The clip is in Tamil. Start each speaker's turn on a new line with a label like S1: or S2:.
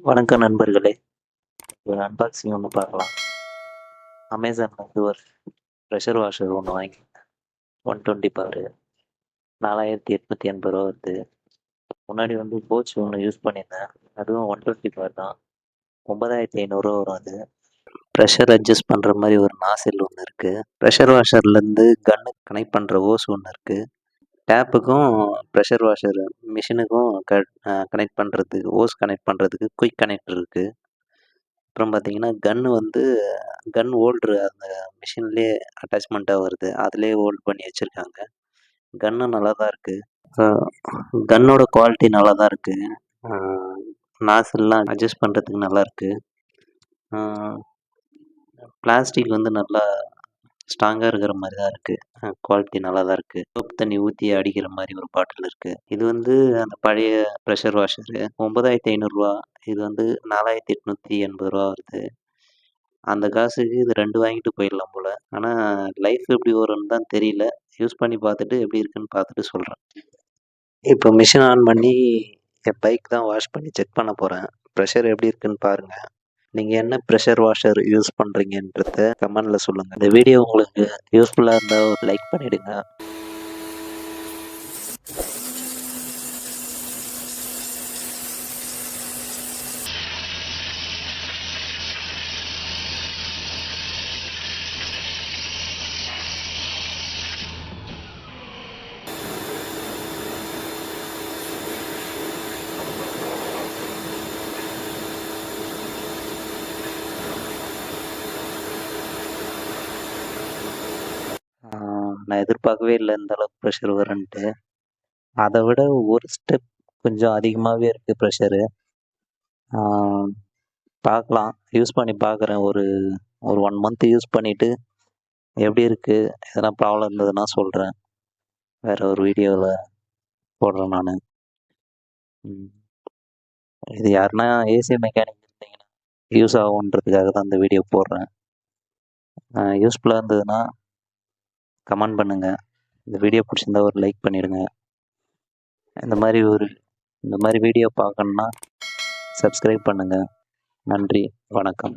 S1: வணக்கம் நண்பர்களே. ஒரு அன்பாக்சிங் ஒன்று பார்க்கலாம். அமேசான்ல வந்து ஒரு ப்ரெஷர் வாஷர் ஒன்று வாங்கி 120 பவர் 4880 வருது. முன்னாடி வந்து போச் ஒன்று யூஸ் பண்ணியிருந்தேன். அதுவும் 120 பவர் தான். 9500 வரும் அது. ப்ரெஷர் அட்ஜஸ்ட் பண்ணுற மாதிரி ஒரு நாசில் ஒன்று இருக்குது. ப்ரெஷர் வாஷர்லேருந்து கன்னு கனெக்ட் பண்ணுற ஓஸ் ஒன்று இருக்குது. டேப்புக்கும் ப்ரெஷர் வாஷர் மிஷினுக்கும் கனெக்ட் பண்ணுறதுக்கு ஓஸ் கனெக்ட் பண்ணுறதுக்கு குயிக் கனெக்டர் இருக்குது. அப்புறம் பார்த்தீங்கன்னா கன் ஹோல்ட்ரு அந்த மிஷின்லேயே அட்டாச்மெண்ட்டாக வருது. அதிலேயே ஹோல்ட் பண்ணி வச்சுருக்காங்க. கன்னும் நல்லா தான் இருக்குது. கன்னோட குவாலிட்டி நல்லா தான் இருக்குது. நாசில்லாம் அட்ஜஸ்ட் பண்ணுறதுக்கு நல்லாயிருக்கு. பிளாஸ்டிக் வந்து நல்லா ஸ்ட்ராங்காக இருக்கிற மாதிரி தான் இருக்குது. குவாலிட்டி நல்லா தான் இருக்குது. சோப்பு தண்ணி ஊற்றி அடிக்கிற மாதிரி ஒரு பாட்டில் இருக்குது. இது வந்து அந்த பழைய ப்ரெஷர் வாஷரு 9500 இது வந்து 4880 வருது. அந்த காசுக்கு இது 2 வாங்கிட்டு போயிடலாம் போல். ஆனால் லைஃப் எப்படி வரும்னு தான் தெரியல. யூஸ் பண்ணி பார்த்துட்டு எப்படி இருக்குன்னு பார்த்துட்டு சொல்கிறேன். இப்போ மிஷின் ஆன் பண்ணி என் பைக் தான் வாஷ் பண்ணி செக் பண்ண போகிறேன். ப்ரெஷர் எப்படி இருக்குன்னு பாருங்கள். நீங்கள் என்ன ப்ரெஷர் வாஷர் யூஸ் பண்ணுறீங்கன்றத கமெண்டில் சொல்லுங்கள். இந்த வீடியோ உங்களுக்கு யூஸ்ஃபுல்லாக இருந்தால் ஒரு லைக் பண்ணிவிடுங்க. நான் எதிர்பார்க்கவே இல்லை இந்த அளவுக்கு ப்ரெஷர் வரும்ன்ட்டு. அதை விட ஒரு ஸ்டெப் கொஞ்சம் அதிகமாகவே இருக்குது ப்ரெஷரு. பார்க்கலாம், யூஸ் பண்ணி பார்க்குறேன். ஒரு 1 மந்த் யூஸ் பண்ணிவிட்டு எப்படி இருக்குது, எதனா ப்ராப்ளம் இருந்ததுன்னா சொல்கிறேன். வேறு ஒரு வீடியோவில் போடுறேன் நான். இது யாருன்னா ஏசி மெக்கானிக் இருந்தீங்கன்னா யூஸ் ஆகுன்றதுக்காக தான் இந்த வீடியோ போடுறேன். யூஸ்ஃபுல்லாக இருந்ததுன்னா கமெண்ட் பண்ணுங்கள். இந்த வீடியோ பிடிச்சிருந்தா ஒரு லைக் பண்ணிவிடுங்க. இந்த மாதிரி வீடியோ பார்க்கணுன்னா சப்ஸ்கிரைப் பண்ணுங்கள். நன்றி, வணக்கம்.